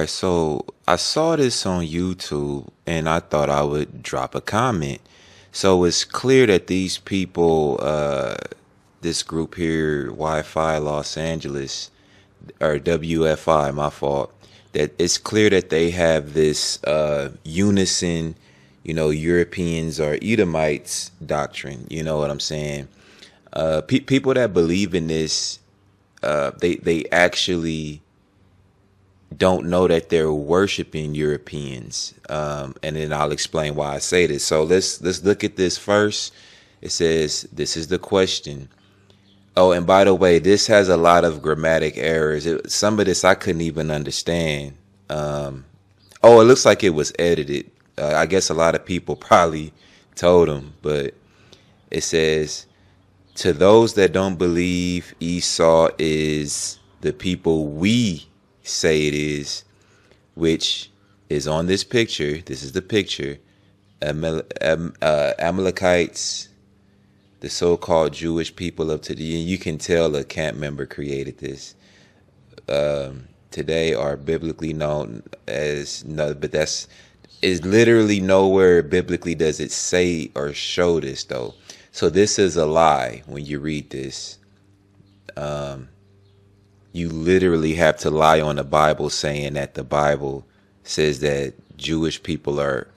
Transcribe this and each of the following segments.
right, so I saw this on YouTube and I thought I would drop a comment. So it's clear that these people, this group here, Wi-Fi Los Angeles, or WFI, my fault, that it's clear that they have this unison, Europeans or Edomites doctrine. You know what I'm saying? People that believe in this, they actually don't know that they're worshiping Europeans. And then I'll explain why I say this. So let's look at this first. It says, this is the question. Oh, and by the way, this has a lot of grammatic errors. Some of this I couldn't even understand. Oh, it looks like it was edited. I guess a lot of people probably told them, but it says, to those that don't believe Esau is the people we say it is, which is on this picture. This is the picture. Amalekites, the so-called Jewish people of today. You can tell a camp member created this. Today are biblically known as no, but that's is literally nowhere biblically does it say or show this though. So this is a lie when you read this. You literally have to lie on the Bible saying that the Bible says that Jewish people are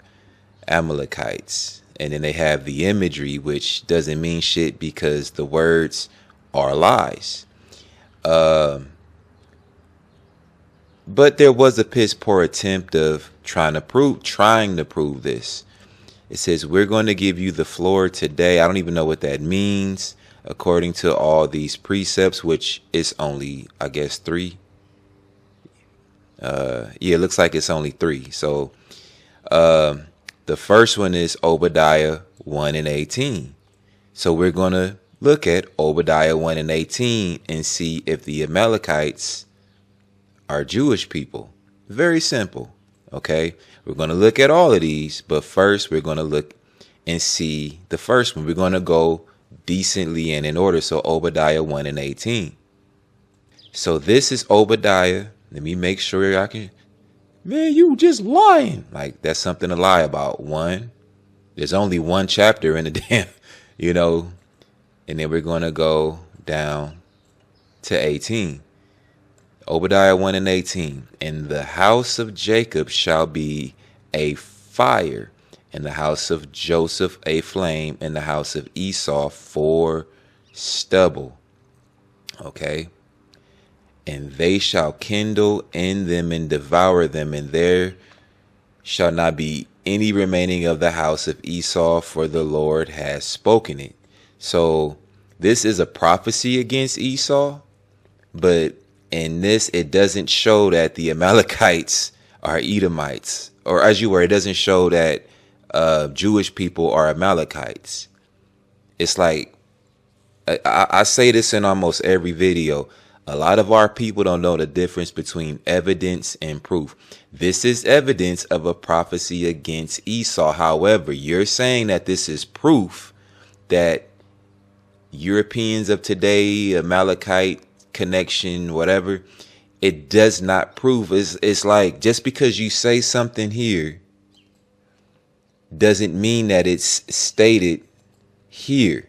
Amalekites. And then they have the imagery, which doesn't mean shit because the words are lies. But there was a piss poor attempt of trying to prove this. It says, we're going to give you the floor today. I don't even know what that means. According to all these precepts, which is only, I guess, 3. Yeah, it looks like it's only 3. So the first one is Obadiah 1 and 18. So we're going to look at Obadiah 1 and 18 and see if the Amalekites are Jewish people. Very simple. Okay, we're going to look at all of these, but first we're going to look and see the first one. We're going to go decently and in order. So Obadiah 1 and 18. So this is Obadiah. Let me make sure I can. Man, you just lying. Like, that's something to lie about. There's only one chapter in the damn, and then we're going to go down to 18. Obadiah 1 and 18. And the house of Jacob shall be a fire, and the house of Joseph a flame, and the house of Esau for stubble. Okay. And they shall kindle in them and devour them, and there shall not be any remaining of the house of Esau, for the Lord has spoken it. So this is a prophecy against Esau, but in this, it doesn't show that the Amalekites are Edomites, or as you were, it doesn't show that Jewish people are Amalekites. It's like, I say this in almost every video. A lot of our people don't know the difference between evidence and proof. This is evidence of a prophecy against Esau. However, you're saying that this is proof that Europeans of today, Amalekite connection, whatever, it does not prove. It's like, just because you say something here doesn't mean that it's stated here.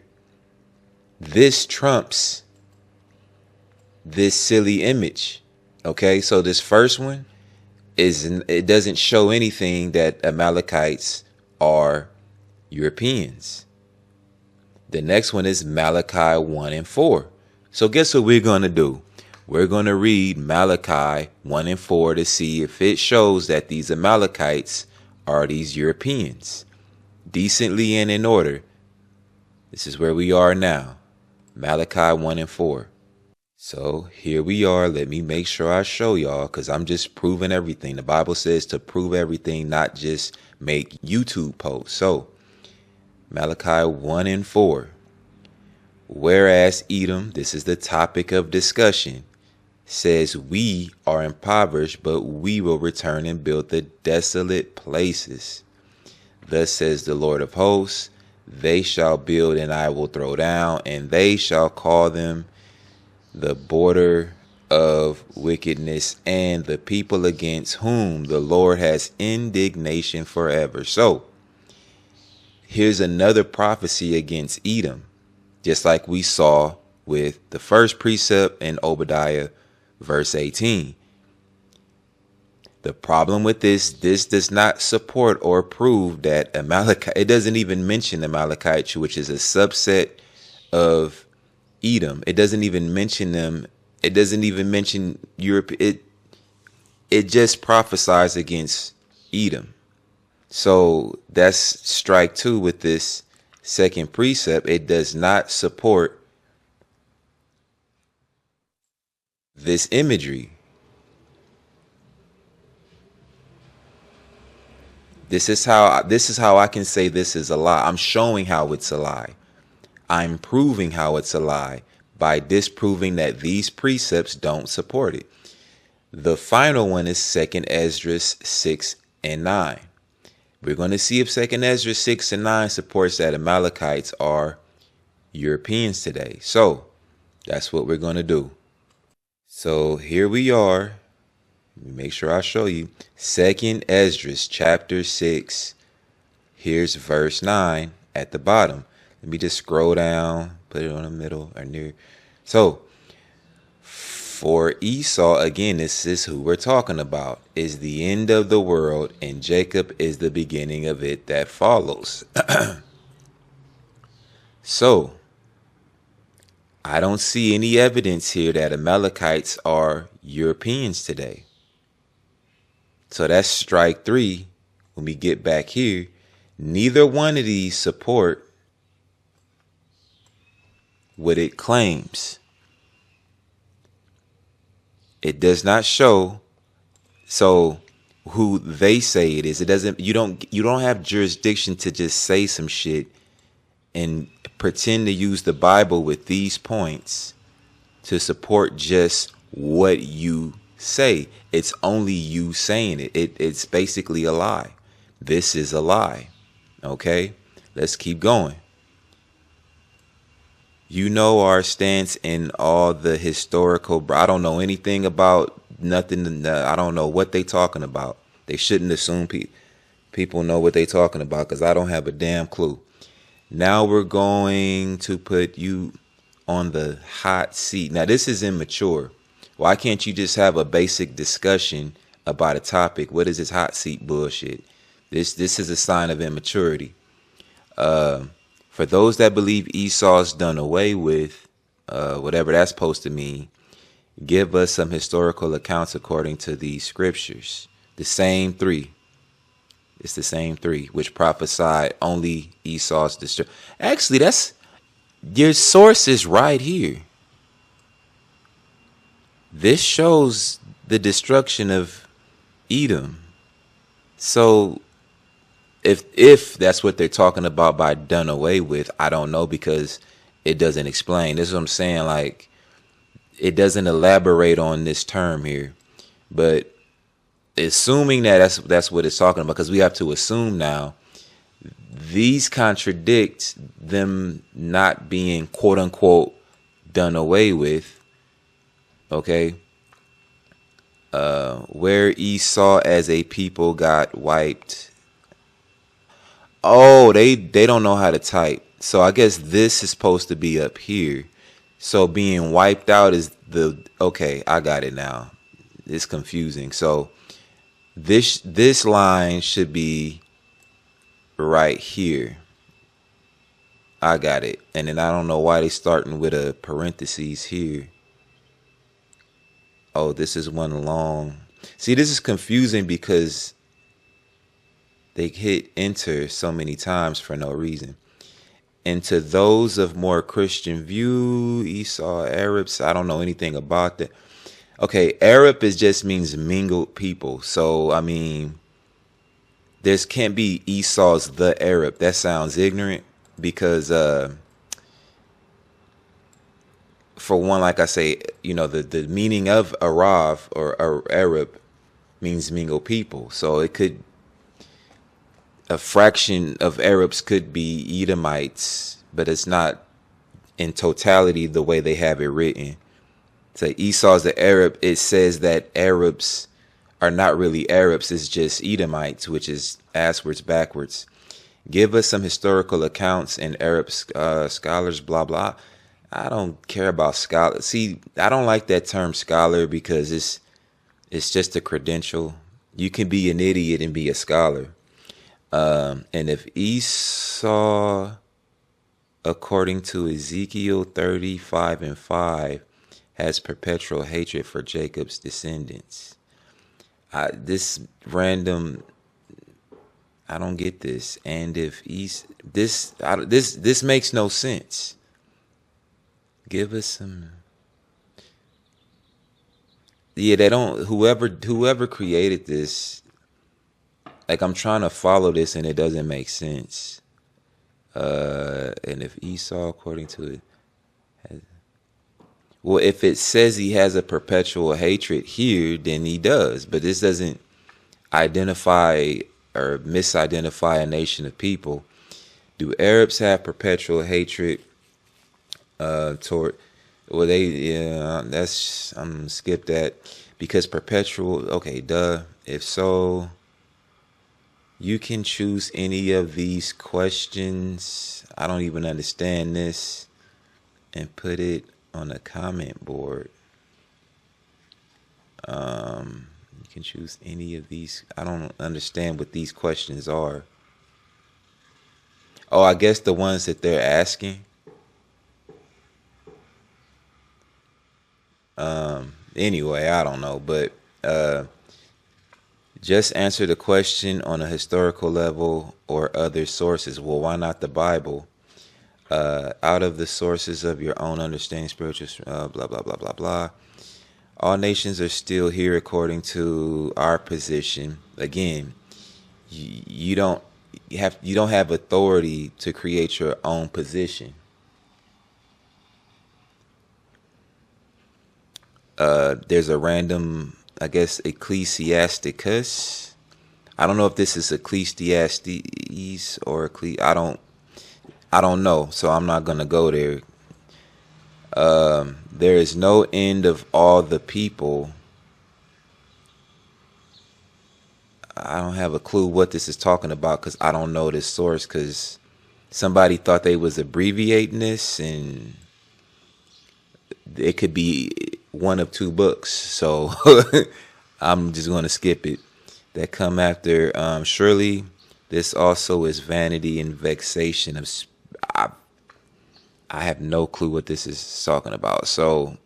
This trumps this silly image. Okay, so this first one it doesn't show anything that Amalekites are Europeans. The next one is Malachi 1 and 4. So guess what we're going to do? We're going to read Malachi 1 and 4 to see if it shows that these Amalekites are these Europeans. Decently and in order. This is where we are now. Malachi 1 and 4. So here we are. Let me make sure I show y'all, because I'm just proving everything. The Bible says to prove everything, not just make YouTube posts. So Malachi 1 and 4. Whereas Edom, this is the topic of discussion, says we are impoverished, but we will return and build the desolate places. Thus says the Lord of hosts, they shall build and I will throw down, and they shall call them the border of wickedness, and the people against whom the Lord has indignation forever. So here's another prophecy against Edom, just like we saw with the first precept in Obadiah verse 18. The problem with this does not support or prove that Amalekite, it doesn't even mention Amalekites, which is a subset of Edom. It doesn't even mention them. It doesn't even mention Europe. It just prophesies against Edom. So that's strike two with this second precept. It does not support this imagery. This is how I can say this is a lie. I'm showing how it's a lie. I'm proving how it's a lie by disproving that these precepts don't support it. The final one is 2 Esdras 6 and 9. We're going to see if 2 Esdras 6 and 9 supports that Amalekites are Europeans today. So that's what we're going to do. So here we are. Let me make sure I show you. 2 Esdras chapter 6. Here's verse 9 at the bottom. Let me just scroll down, put it on the middle or near. So, for Esau, again, this is who we're talking about, is the end of the world, and Jacob is the beginning of it that follows. So, I don't see any evidence here that Amalekites are Europeans today. So that's strike three. When we get back here, neither one of these support what it claims. It does not show so who they say it is. It doesn't, you don't have jurisdiction to just say some shit and pretend to use the Bible with these points to support just what you say. It's only you saying it. It's basically a lie. This is a lie. Okay, let's keep going. You know our stance in all the historical. I don't know anything about nothing. I don't know what they talking about. They shouldn't assume people know what they talking about, because I don't have a damn clue. Now we're going to put you on the hot seat. Now this is immature. Why can't you just have a basic discussion about a topic? What is this hot seat bullshit? This is a sign of immaturity. For those that believe Esau's done away with, whatever that's supposed to mean, give us some historical accounts according to these scriptures. The same three. It's the same three, which prophesied only Esau's destruction. Actually, that's your source is right here. This shows the destruction of Edom. So if that's what they're talking about by done away with, I don't know, because it doesn't explain. This is what I'm saying. Like, it doesn't elaborate on this term here. But assuming that that's what it's talking about, because we have to assume now these contradict them not being quote unquote done away with. Okay. Where Esau as a people got wiped. Oh, they don't know how to type. So I guess this is supposed to be up here. So being wiped out is okay, I got it now. It's confusing. So this line should be right here. I got it. And then I don't know why they starting with a parentheses here. Oh, this is one long. See, this is confusing because they hit enter so many times for no reason. And to those of more Christian view, Esau, Arabs, I don't know anything about that. Okay, Arab just means mingled people. So, I mean, there can't be Esau's the Arab. That sounds ignorant because, for one, like I say, you know, the meaning of Arav or Arab means mingled people. So it could, a fraction of Arabs could be Edomites, but it's not in totality the way they have it written. Say Esau's the Arab. It says that Arabs are not really Arabs. It's just Edomites, which is asswards backwards. Give us some historical accounts and Arab scholars, blah, blah. I don't care about scholar. See, I don't like that term scholar because it's just a credential. You can be an idiot and be a scholar. And if Esau, according to Ezekiel 35:5, has perpetual hatred for Jacob's descendants, this random, I don't get this. And if this makes no sense. Give us some. Yeah, they don't. Whoever created this, like I'm trying to follow this and it doesn't make sense. And if Esau, according to it, well, if it says he has a perpetual hatred here, then he does. But this doesn't identify or misidentify a nation of people. Do Arabs have perpetual hatred toward? Well, that's I'm gonna skip that because perpetual. Okay, duh. If so, you can choose any of these questions. I don't even understand this, and put it on a comment board. You can choose any of these. I don't understand what these questions are. Oh, I guess the ones that they're asking. Anyway, I don't know, but just answer the question on a historical level or other sources. Well, why not the Bible? Out of the sources of your own understanding, spiritual, blah, blah, blah, blah, blah. All nations are still here according to our position. Again, you don't have authority to create your own position. There's a random, I guess, Ecclesiasticus. I don't know if this is Ecclesiastes or I don't know, so I'm not gonna go there. There is no end of all the people. I don't have a clue what this is talking about because I don't know this source because somebody thought they was abbreviating this and it could be one of two books. So I'm just going to skip it. That come after, surely this also is vanity and vexation of I have no clue what this is talking about. So,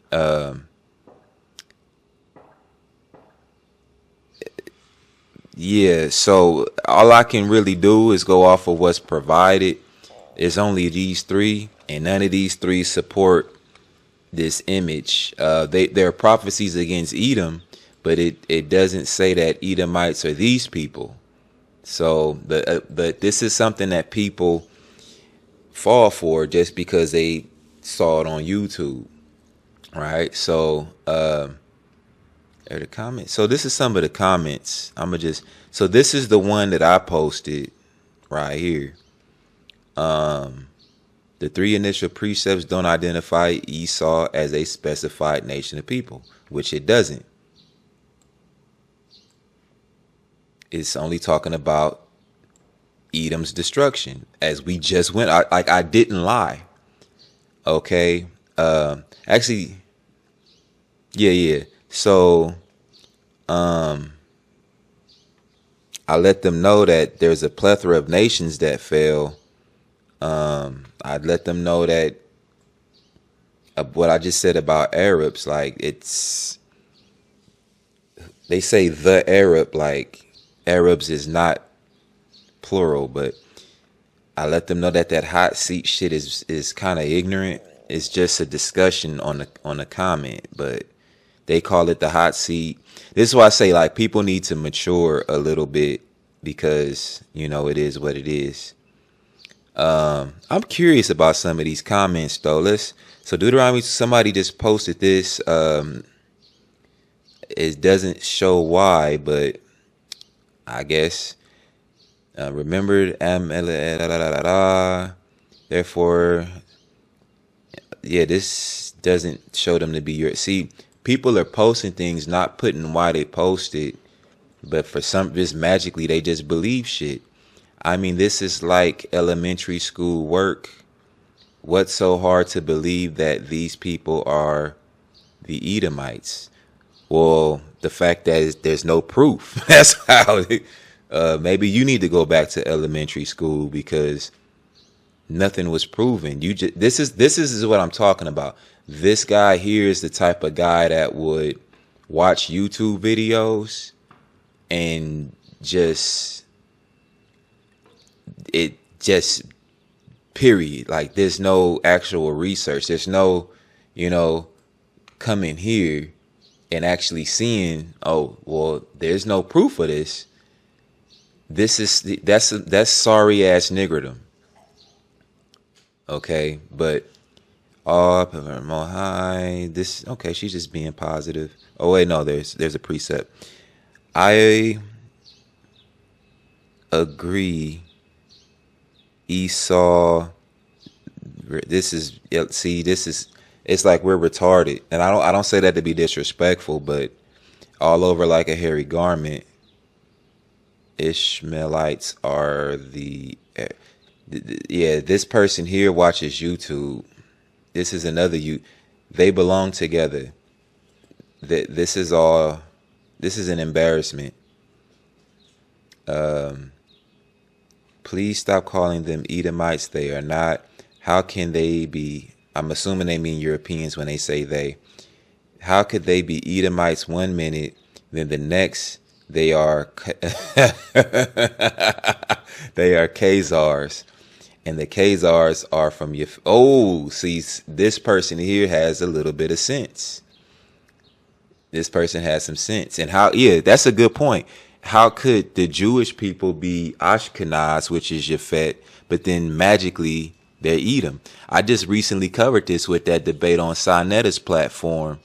yeah, so all I can really do is go off of what's provided. It's only these three, and none of these three support this image. There are prophecies against Edom, but it doesn't say that Edomites are these people. So, but this is something that people fall for just because they saw it on YouTube, right? So, are the comments. So this is some of the comments. So this is the one that I posted right here. The three initial precepts don't identify Esau as a specified nation of people, which it doesn't. It's only talking about Edom's destruction, as we just went. I didn't lie. Okay. Actually, yeah. So, I let them know that there's a plethora of nations that fell. I'd let them know that what I just said about Arabs, like they say the Arab, like Arabs is not plural, but I let them know that hot seat shit is kind of ignorant. It's just a discussion on a comment, but they call it the hot seat. This is why I say like people need to mature a little bit because it is what it is. I'm curious about some of these comments though. So Deuteronomy, somebody just posted this. It doesn't show why, but I guess remembered therefore yeah, this doesn't show them to be your. See, people are posting things, not putting why they posted, but for some, just magically, they just believe shit. I mean, this is like elementary school work. What's so hard to believe that these people are the Edomites? Well, the fact that there's no proof. That's how. Maybe you need to go back to elementary school because nothing was proven. You just this is what I'm talking about. This guy here is the type of guy that would watch YouTube videos and just it just period. Like there's no actual research. There's no, coming here and actually seeing, oh, well, there's no proof of this. That's sorry ass niggerdom. Okay, but up more high. This okay, she's just being positive. Oh wait, no, there's a precept. I agree. Esau. This is see. This is. It's like we're retarded, and I don't say that to be disrespectful, but all over like a hairy garment. Ishmaelites are yeah. This person here watches YouTube. This is another they belong together. This is all. This is an embarrassment. Please stop calling them Edomites. They are not. How can they be? I'm assuming they mean Europeans when they say they. How could they be Edomites one minute, then the next they are they are Khazars, and the Khazars are from your. Oh, see, this person here has a little bit of sense. This person has some sense, and how? Yeah, that's a good point. How could the Jewish people be Ashkenaz, which is Yafet, but then magically they're Edom? I just recently covered this with that debate on Sinetta's platform,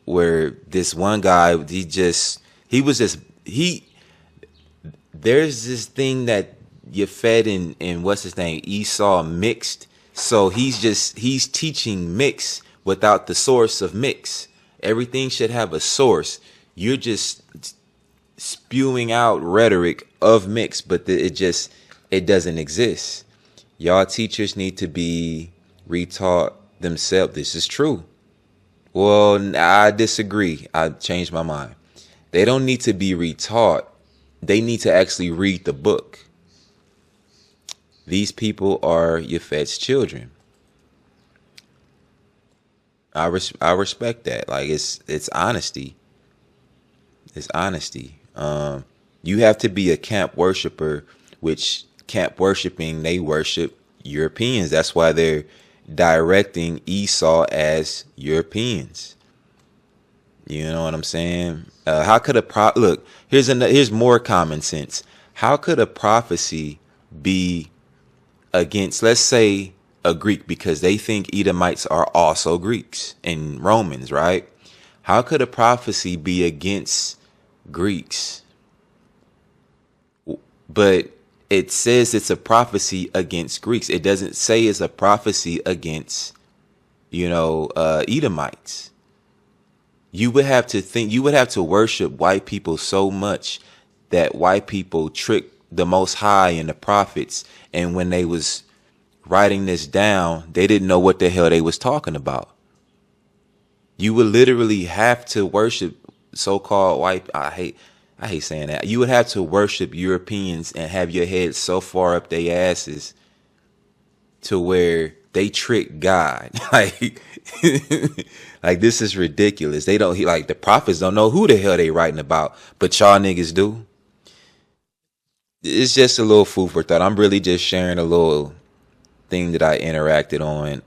where this one guy, there's this thing that Yafet and what's his name, Esau mixed. So he's teaching mix without the source of mix. Everything should have a source. You're just spewing out rhetoric of mix, but it doesn't exist. Y'all teachers need to be retaught themselves. This is true. Well, I disagree. I changed my mind. They don't need to be retaught. They need to actually read the book. These people are Yafet's children. I respect that. Like it's honesty. It's honesty. You have to be a camp worshiper, which camp worshiping, they worship Europeans. That's why they're directing Esau as Europeans. You know what I'm saying? How could look? Here's more common sense. How could a prophecy be against, let's say, a Greek, because they think Edomites are also Greeks and Romans, right? How could a prophecy be against Greeks? But it says it's a prophecy against Greeks. It doesn't say it's a prophecy against, Edomites. You would have to worship white people so much that white people tricked the Most High and the prophets. And when they was writing this down, they didn't know what the hell they was talking about. You would literally have to worship so-called white. I hate saying that. You would have to worship Europeans and have your head so far up their asses to where they trick God. Like this is ridiculous. They don't the prophets don't know who the hell they writing about, but y'all niggas do. It's just a little food for thought. I'm really just sharing a little thing that I interacted on.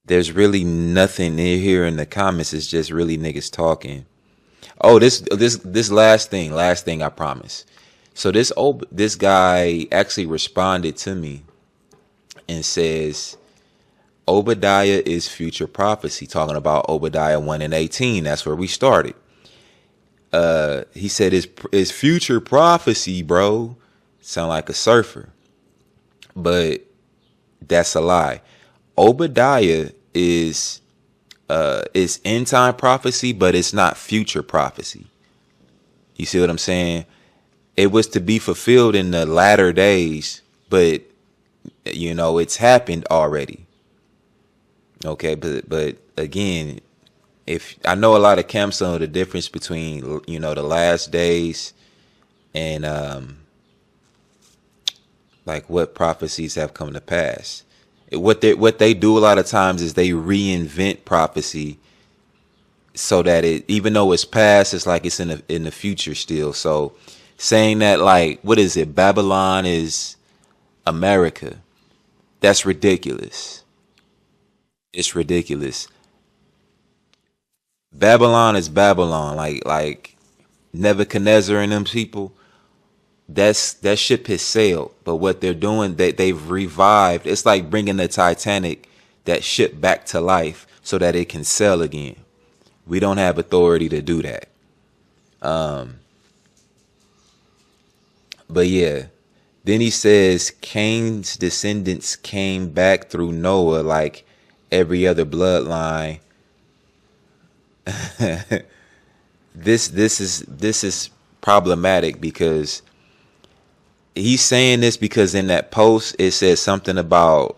There's really nothing here in the comments. It's just really niggas talking. Oh, this last thing, I promise. So this guy actually responded to me and says, Obadiah is future prophecy, talking about Obadiah 1:18. That's where we started. He said it's future prophecy, bro. Sound like a surfer. but that's a lie. Obadiah is end time prophecy, but it's not future prophecy. You see what I'm saying? It was to be fulfilled in the latter days, but it's happened already. Okay, but again, if I know a lot of camps know the difference between the last days and like what prophecies have come to pass. What they do a lot of times is they reinvent prophecy so that it, even though it's past, it's like it's in the future still. So saying that, like, what is it? Babylon is America. That's ridiculous. It's ridiculous. Babylon is Babylon. Like Nebuchadnezzar and them people. That ship has sailed. But what they're doing, they've revived. It's like bringing the Titanic, that ship, back to life so that it can sail again. We don't have authority to do that. But yeah, then he says Cain's descendants came back through Noah like every other bloodline. This is problematic because he's saying this because in that post it says something about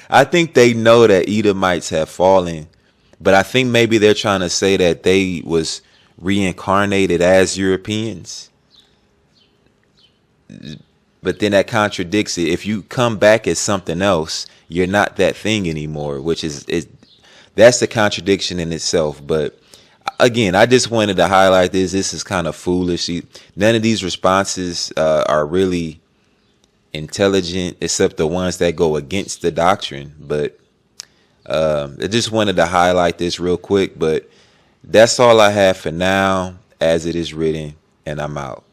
I think they know that Edomites have fallen, but I think maybe they're trying to say that they was reincarnated as Europeans. But then that contradicts it. If you come back as something else, you're not that thing anymore, which is that's the contradiction in itself. But again, I just wanted to highlight this. This is kind of foolish. None of these responses are really intelligent except the ones that go against the doctrine. But I just wanted to highlight this real quick. But that's all I have for now, as it is written, and I'm out.